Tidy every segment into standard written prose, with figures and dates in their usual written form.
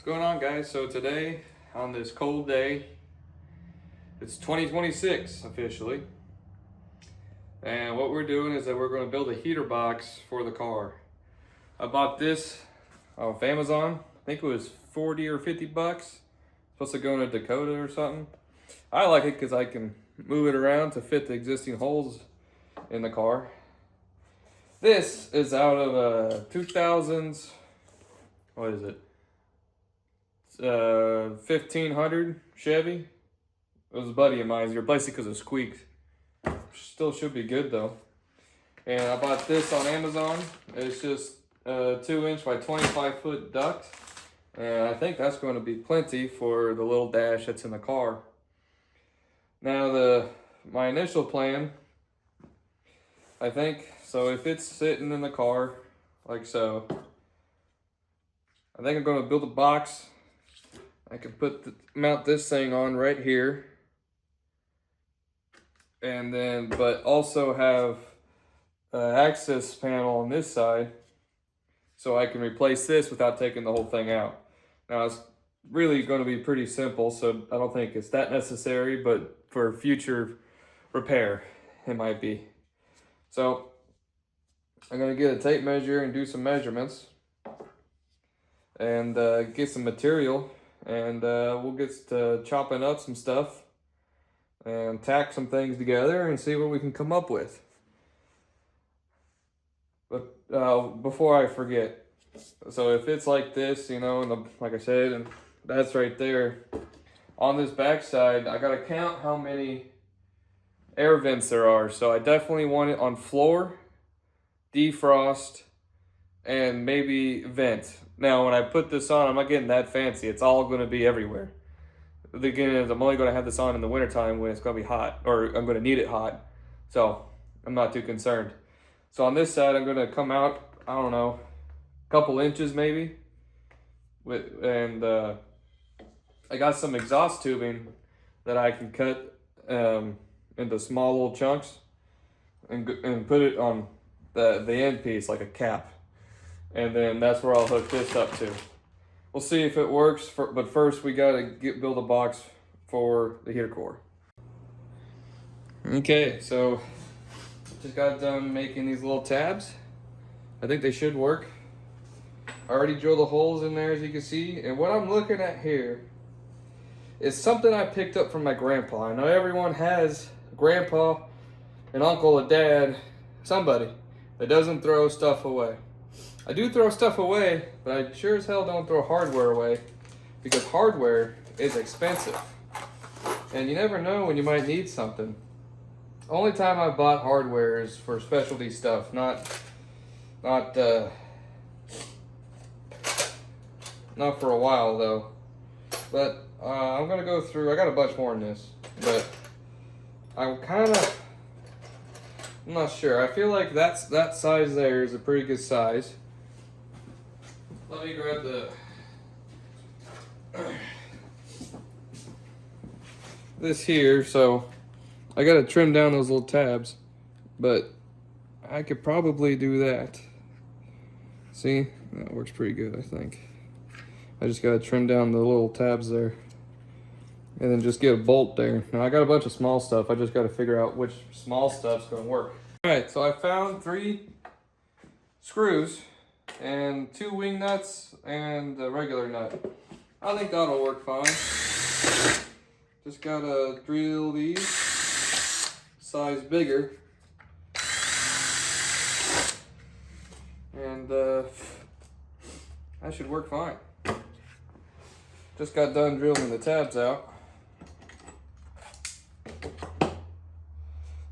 going on, guys? So today, on this cold day, it's 2026 officially, and what we're doing is that we're going to build a heater box for the car. I bought this off Amazon. I think it was 40 or 50 bucks. Supposed to go in a Dakota or something. I like it because I can move it around to fit the existing holes in the car. This is out of a 2000s, what is it? 1500 Chevy. It was a buddy of mine. He replaced it because it squeaked. Still should be good though. And I bought this on Amazon. It's just a 2-inch by 25-foot duct. And I think that's going to be plenty for the little dash that's in the car. Now my initial plan, I think, so if it's sitting in the car like so, I think I'm going to build a box. I can mount this thing on right here, and then but also have an access panel on this side, so I can replace this without taking the whole thing out. Now it's really going to be pretty simple, so I don't think it's that necessary, but for future repair, it might be. So I'm going to get a tape measure and do some measurements, and get some material. And we'll get to chopping up some stuff and tack some things together and see what we can come up with. But before I forget, so if it's like this, you know, and like I said, and that's right there, on this back side, I gotta count how many air vents there are. So I definitely want it on floor, defrost, and maybe vent. Now, when I put this on, I'm not getting that fancy. It's all going to be everywhere. The thing is, I'm only going to have this on in the wintertime when it's going to be hot, or I'm going to need it hot. So, I'm not too concerned. So, on this side, I'm going to come out, I don't know, a couple inches maybe. And I got some exhaust tubing that I can cut into small little chunks and put it on the end piece like a cap. And then that's where I'll hook this up to. We'll see if it works, but first we gotta build a box for the heater core. Okay, so just got done making these little tabs. I think they should work. I already drilled the holes in there, as you can see. And what I'm looking at here is something I picked up from my grandpa. I know everyone has a grandpa, an uncle, a dad, somebody that doesn't throw stuff away. I do throw stuff away, but I sure as hell don't throw hardware away, because hardware is expensive. And you never know when you might need something. Only time I bought hardware is for specialty stuff, not for a while though. But I'm gonna go through, I got a bunch more in this, but I'm not sure. I feel like that size there is a pretty good size. Let me grab this here. So I gotta trim down those little tabs, but I could probably do that. See, that works pretty good, I think. I just gotta trim down the little tabs there, and then just get a bolt there. Now I got a bunch of small stuff. I just gotta figure out which small stuff's gonna work. All right, so I found 3 screws and 2 wing nuts and a regular nut. I think that'll work fine. Just gotta drill these size bigger, and that should work fine. Just got done drilling the tabs out.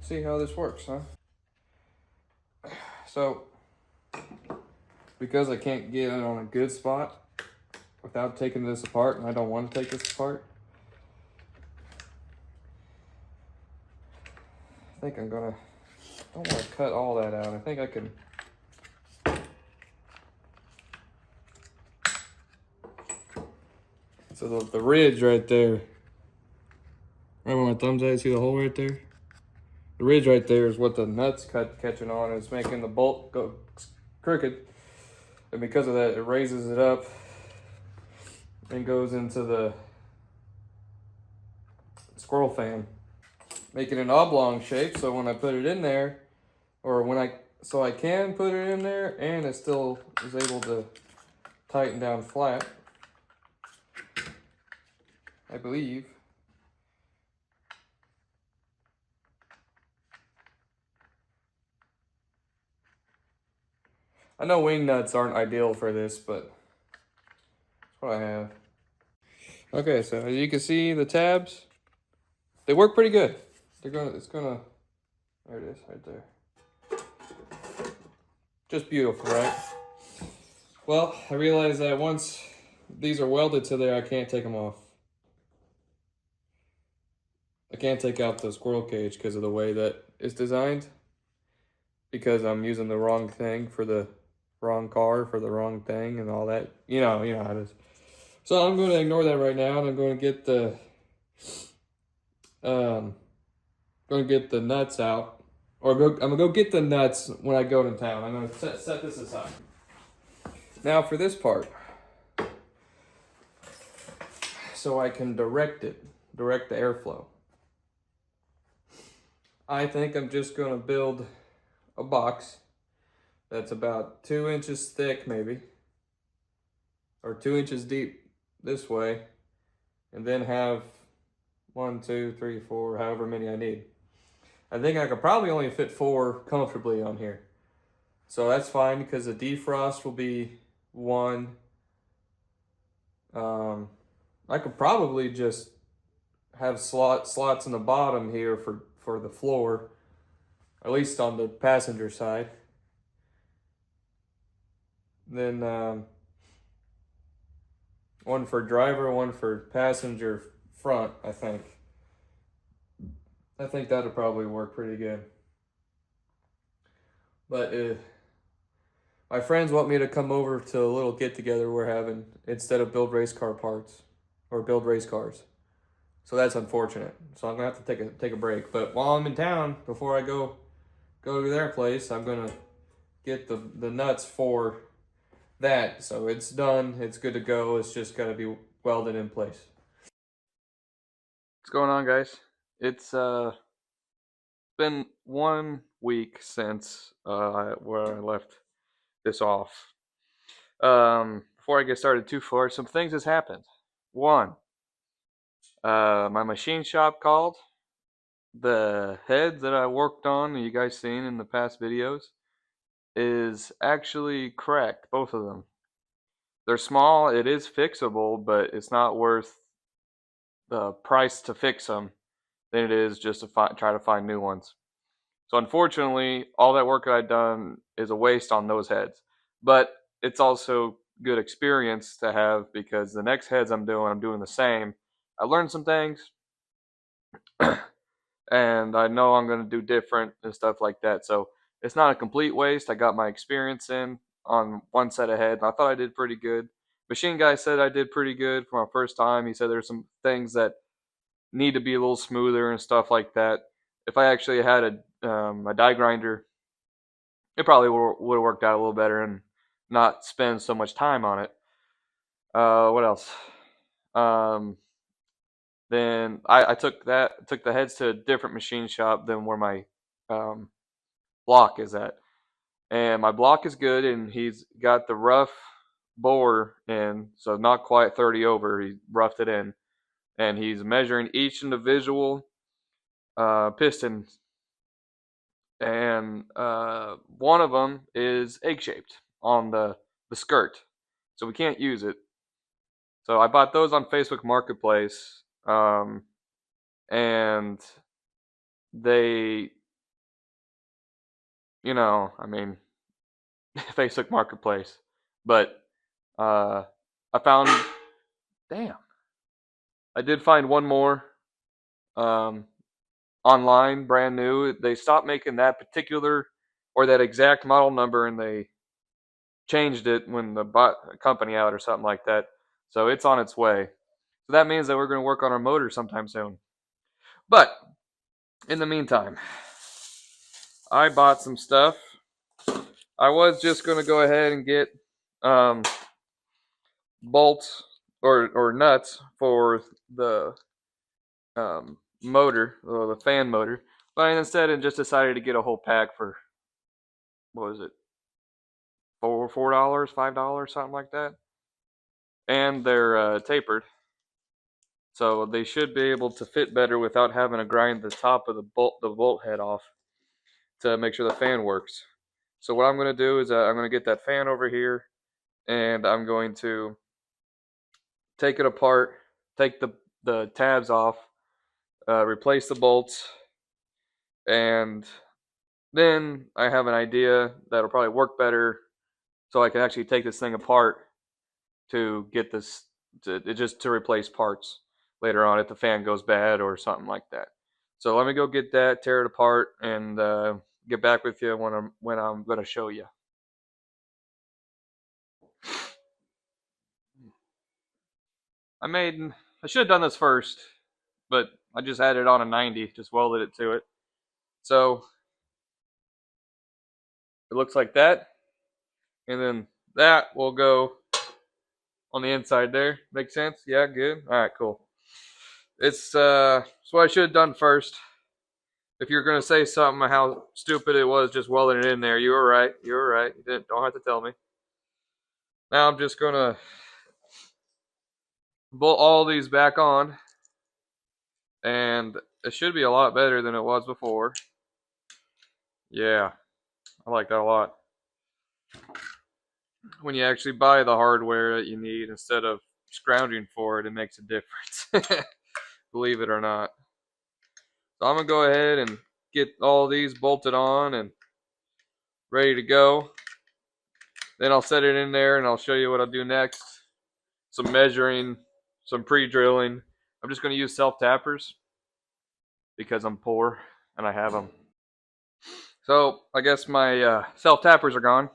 See how this works, huh? So, because I can't get it on a good spot without taking this apart, and I don't want to take this apart, I think I don't want to cut all that out. I think I can. So the ridge right there, right where my thumb's at, see the hole right there? The ridge right there is what the nut's catching on, and it's making the bolt go crooked. And because of that, it raises it up and goes into the squirrel fan, making an oblong shape. So when I put it in there, or so I can put it in there, and it still is able to tighten down flat, I believe. I know wing nuts aren't ideal for this, but that's what I have. Okay, so as you can see, the tabs, they work pretty good. It's gonna, there it is, right there. Just beautiful, right? Well, I realized that once these are welded to there, I can't take them off. I can't take out the squirrel cage because of the way that it's designed. Because I'm using the wrong thing for the wrong car for the wrong thing and all that. You know how it is. So I'm going to ignore that right now, and I'm going to get the nuts out, or I'm gonna go get the nuts when I go to town. I'm going to set this aside. Now for this part, so I can direct the airflow. I think I'm just going to build a box that's about 2 inches thick, maybe, or 2 inches deep this way, and then have 1, 2, 3, 4, however many I need. I think I could probably only fit 4 comfortably on here. So that's fine because the defrost will be 1. I could probably just have slots in the bottom here for the floor, at least on the passenger side. Then 1 for driver, 1 for passenger front, I think. I think that'll probably work pretty good. But my friends want me to come over to a little get-together we're having instead of build race car parts or build race cars. So that's unfortunate. So I'm gonna have to take a break. But while I'm in town, before I go to their place, I'm gonna get the nuts for that. So it's done. It's good to go. It's just gotta be welded in place. What's going on, guys? It's been 1 week since where I left this off. Before I get started too far, some things has happened. 1, my machine shop called. The head that I worked on, you guys seen in the past videos, is actually cracked, both of them. They're small, it is fixable, but it's not worth the price to fix them than it is just to try to find new ones. So unfortunately, all that work that I've done is a waste on those heads. But it's also good experience to have because the next heads I'm doing the same. I learned some things, and I know I'm going to do different and stuff like that. So it's not a complete waste. I got my experience in on 1 set of heads. I thought I did pretty good. Machine guy said I did pretty good for my first time. He said there's some things that need to be a little smoother and stuff like that. If I actually had a die grinder, it probably would have worked out a little better and not spend so much time on it. What else? Then I took the heads to a different machine shop than where my block is at, and my block is good, and he's got the rough bore in, so not quite 30 over. He roughed it in, and he's measuring each individual piston, and one of them is egg-shaped on the skirt, so we can't use it. So I bought those on Facebook Marketplace, and they, I mean, Facebook Marketplace, but I found, damn, I did find one more online, brand new. They stopped making that particular or that exact model number, and they changed it when the company out or something like that. So it's on its way. So that means that we're going to work on our motor sometime soon. But in the meantime, I bought some stuff. I was just going to go ahead and get bolts or nuts for the motor, or the fan motor. But instead, I just decided to get a whole pack for, what was it, $4, $5, something like that. And they're tapered, so they should be able to fit better without having to grind the top of the bolt head off to make sure the fan works. So what I'm going to do is I'm going to get that fan over here, and I'm going to take it apart, take the tabs off, replace the bolts, and then I have an idea that'll probably work better, so I can actually take this thing apart to get this just to replace parts later on if the fan goes bad or something like that. So let me go get that, tear it apart, and get back with you when I'm going to show you. I should have done this first, but I just added on a 90, just welded it to it. So it looks like that, and then that will go on the inside there. Make sense? Yeah, good. All right, cool. It's what I should have done first. If you're gonna say something how stupid it was just welding it in there, you were right. You were right. You don't have to tell me. Now I'm just gonna bolt all these back on, and it should be a lot better than it was before. Yeah, I like that a lot. When you actually buy the hardware that you need instead of scrounging for it, it makes a difference. Believe it or not. So I'm gonna go ahead and get all these bolted on and ready to go. Then I'll set it in there and I'll show you what I'll do next. Some measuring, some pre-drilling. I'm just gonna use self-tappers because I'm poor and I have them. So I guess my self-tappers are gone.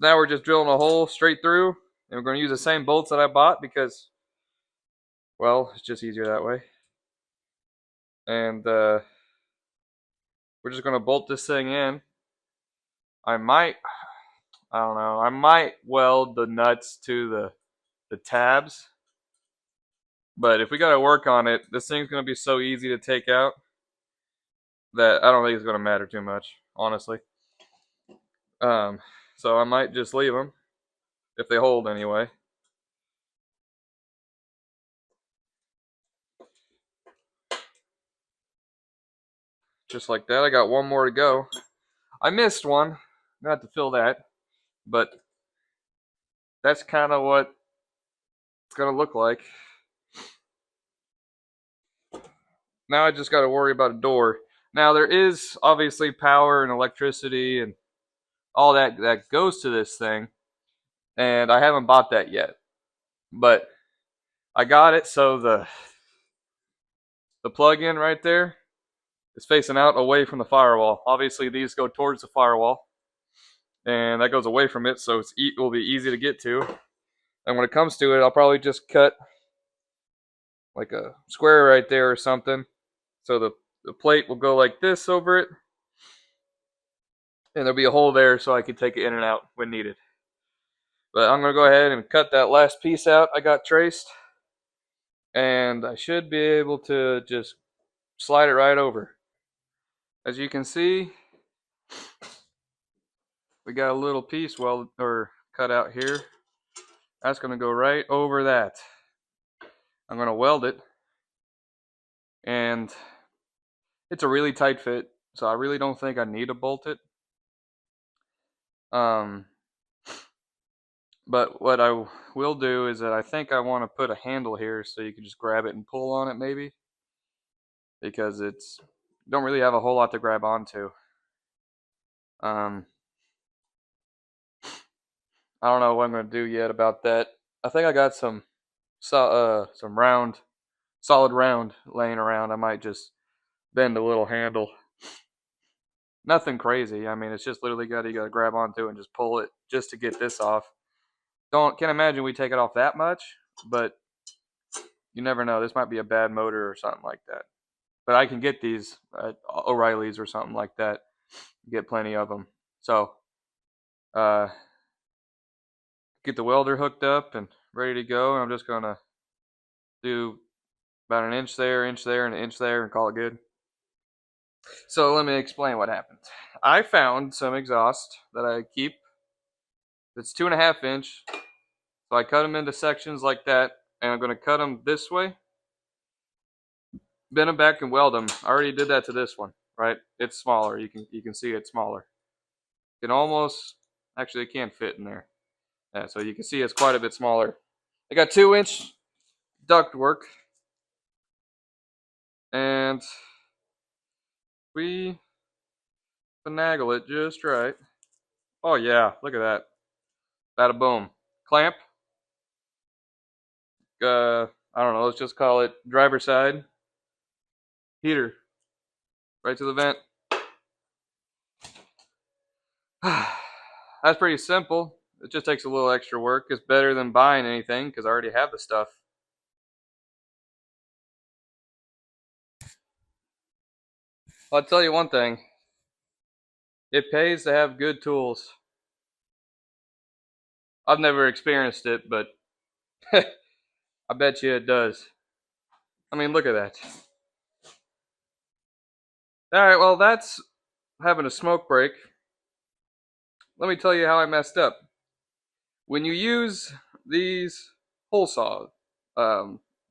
Now we're just drilling a hole straight through, and we're going to use the same bolts that I bought because, well, it's just easier that way. And we're just going to bolt this thing in. I don't know, I might weld the nuts to the tabs. But if we got to work on it, this thing's going to be so easy to take out that I don't think it's going to matter too much, honestly. So I might just leave them if they hold anyway. Just like that. I got one more to go. I missed one. I'm gonna have to fill that, but that's kind of what it's gonna look like. Now I just got to worry about a door. Now there is obviously power and electricity and all that goes to this thing, and I haven't bought that yet. But I got it so the plug-in right there is facing out away from the firewall. Obviously these go towards the firewall, and that goes away from it, so it will be easy to get to. And when it comes to it, I'll probably just cut like a square right there or something, so the plate will go like this over it, and there'll be a hole there so I can take it in and out when needed. But I'm going to go ahead and cut that last piece out I got traced, and I should be able to just slide it right over. As you can see, we got a little piece cut out here. That's going to go right over that. I'm going to weld it, and it's a really tight fit, so I really don't think I need to bolt it. But what I will do is that I think I want to put a handle here so you can just grab it and pull on it maybe, because it's don't really have a whole lot to grab onto. I don't know what I'm going to do yet about that. I think I got some solid round laying around. I might just bend a little handle. Nothing crazy. I mean, it's just literally you got to grab onto and just pull it just to get this off. Can't imagine we take it off that much, but you never know. This might be a bad motor or something like that. But I can get these at O'Reilly's or something like that. Get plenty of them. So, get the welder hooked up and ready to go. And I'm just gonna do about an inch there, and an inch there, and call it good. So let me explain what happened. I found some exhaust that I keep. It's 2.5 inch. So I cut them into sections like that, and I'm gonna cut them this way, bend them back, and weld them. I already did that to this one, right? It's smaller. You can see it's smaller. You can almost actually it can't fit in there. Yeah, so you can see it's quite a bit smaller. I got 2-inch duct work, and we finagle it just right. Oh yeah, look at that. Bada boom. Clamp. I don't know. Let's just call it driver side heater. Right to the vent. That's pretty simple. It just takes a little extra work. It's better than buying anything because I already have the stuff. I'll tell you one thing. It pays to have good tools. I've never experienced it, but I bet you it does. I mean, look at that. Alright, well, that's having a smoke break. Let me tell you how I messed up. When you use these hole saw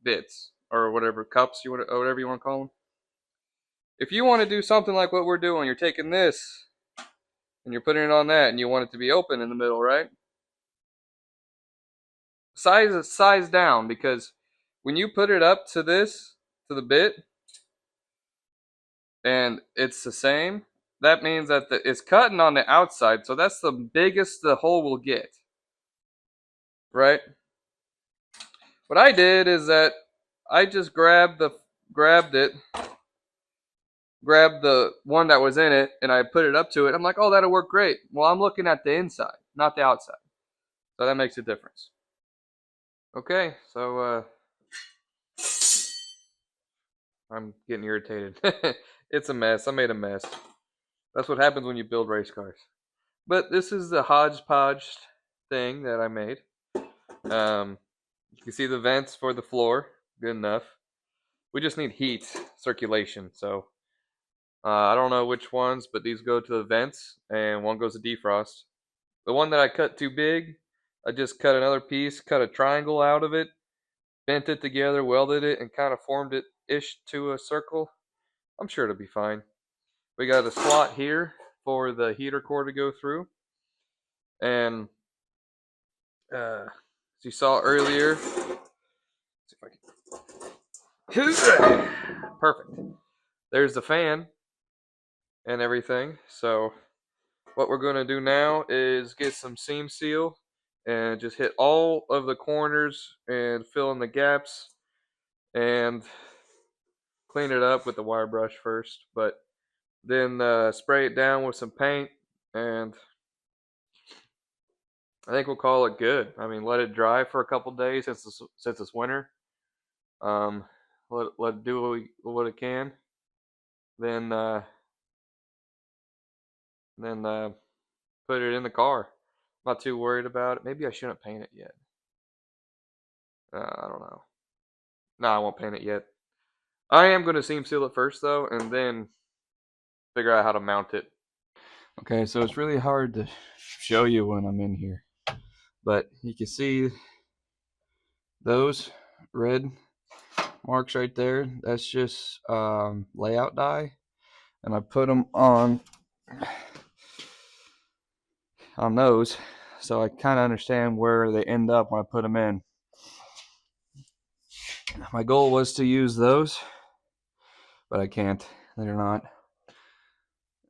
bits, or whatever, cups, or whatever you want to call them, if you want to do something like what we're doing, you're taking this and you're putting it on that, and you want it to be open in the middle, right? Size down, because when you put it up to this, to the bit, and it's the same, that means that it's cutting on the outside, so that's the biggest the hole will get, right? What I did is that I just grabbed it, grabbed the one that was in it, and I put it up to it. I'm like, oh, that'll work great. Well, I'm looking at the inside, not the outside, so that makes a difference. Okay, so I'm getting irritated. It's a mess. I made a mess. That's what happens when you build race cars. But this is the hodgepodge thing that I made. You can see the vents for the floor. Good enough. We just need heat circulation. So I don't know which ones, but these go to the vents, and one goes to defrost. The one that I cut too big, I just cut another piece, cut a triangle out of it, bent it together, welded it, and kind of formed it ish to a circle. I'm sure it'll be fine. We got a slot here for the heater core to go through, and as you saw earlier, see if I can. Perfect. There's the fan and everything. So what we're going to do now is get some seam seal and just hit all of the corners and fill in the gaps and clean it up with the wire brush first, but then spray it down with some paint, and I think we'll call it good. I mean, let it dry for a couple days since it's winter. Let it do what it can. Then put it in the car. I'm not too worried about it. Maybe I shouldn't paint it yet. I don't know. No, I won't paint it yet. I am going to seam seal it first though, and then figure out how to mount it. Okay, so it's really hard to show you when I'm in here, but you can see those red marks right there. That's just layout dye, and I put them on those, so I kind of understand where they end up when I put them in. My goal was to use those, but I can't. They're not.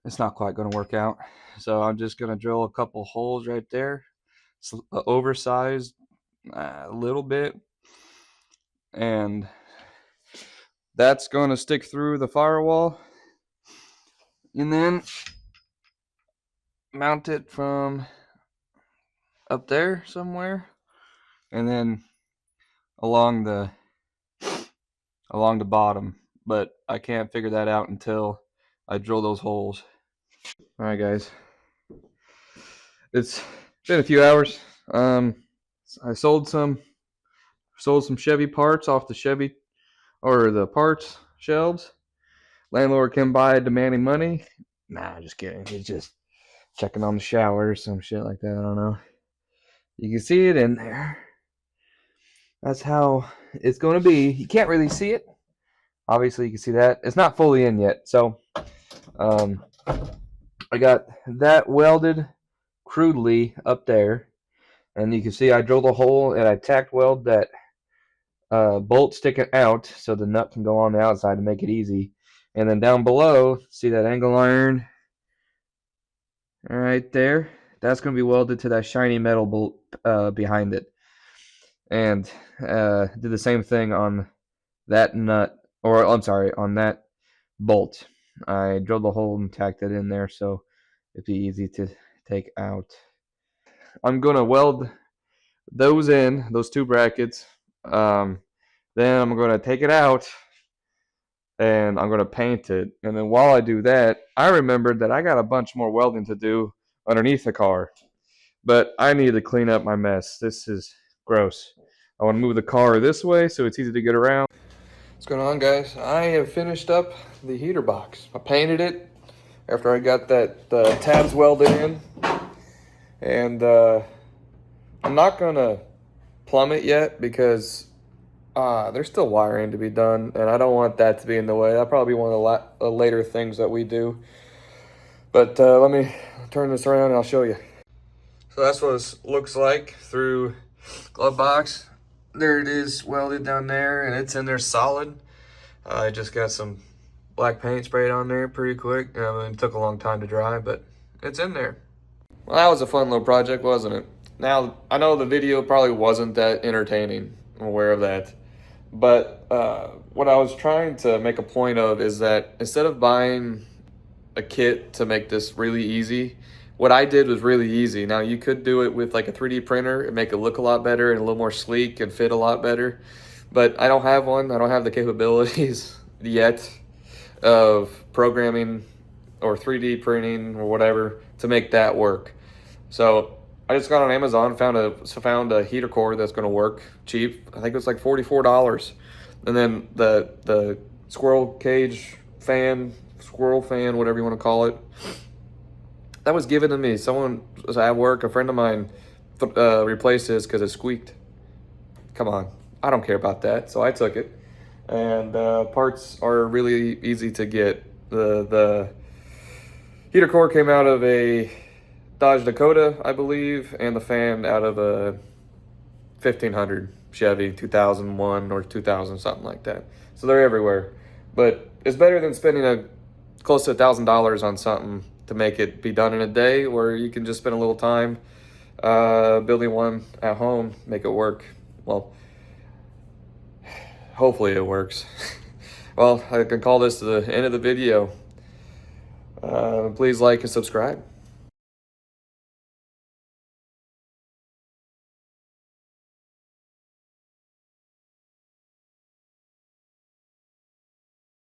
It's not quite going to work out. So I'm just going to drill a couple holes right there, oversized a little bit, and that's going to stick through the firewall, and then mount it from up there somewhere, and then along the bottom. But I can't figure that out until I drill those holes. All right, guys. It's been a few hours. I sold some sold some Chevy parts off the Chevy or the parts shelves. Landlord came by demanding money. Nah, just kidding. He's just checking on the shower or some shit like that. I don't know. You can see it in there. That's how it's going to be. You can't really see it. Obviously, you can see that. It's not fully in yet. So, I got that welded crudely up there. And you can see I drilled a hole and I tack weld that bolt sticking out so the nut can go on the outside to make it easy. And then down below, see that angle iron right there? That's going to be welded to that shiny metal bolt behind it. And did the same thing on that nut, or I'm sorry, on that bolt. I drilled a hole and tacked it in there so it'd be easy to take out. I'm going to weld those in, those two brackets. Then I'm going to take it out and I'm going to paint it. And then while I do that, I remembered that I got a bunch more welding to do underneath the car. But I need to clean up my mess. This is gross. I want to move the car this way so it's easy to get around. What's going on, guys? I have finished up the heater box. I painted it after I got that tabs welded in. And I'm not going to plumb it yet because there's still wiring to be done, and I don't want that to be in the way. That'll probably be one of the later things that we do. But let me turn this around and I'll show you. So that's what it looks like through glove box. There it is welded down there, and it's in there solid. I just got some black paint sprayed on there pretty quick. It took a long time to dry, but it's in there. Well, that was a fun little project, wasn't it? Now, I know the video probably wasn't that entertaining. I'm aware of that. But what I was trying to make a point of is that instead of buying a kit to make this really easy, what I did was really easy. Now, you could do it with like a 3D printer and make it look a lot better and a little more sleek and fit a lot better. But I don't have one. I don't have the capabilities yet of programming or 3D printing or whatever to make that work. So I just got on Amazon, found a heater core that's going to work cheap. I think it was like $44. And then the squirrel fan, whatever you want to call it, that was given to me. Someone was at work, a friend of mine, replaced this because it squeaked. Come on, I don't care about that. So I took it, and parts are really easy to get. The heater core came out of a Dodge Dakota, I believe, and the fan out of a 1500 Chevy 2001 or 2000, something like that. So they're everywhere. But it's better than spending close to $1,000 on something to make it be done in a day, where you can just spend a little time building one at home, make it work. Well, hopefully it works. Well, I can call this the end of the video. Please like and subscribe.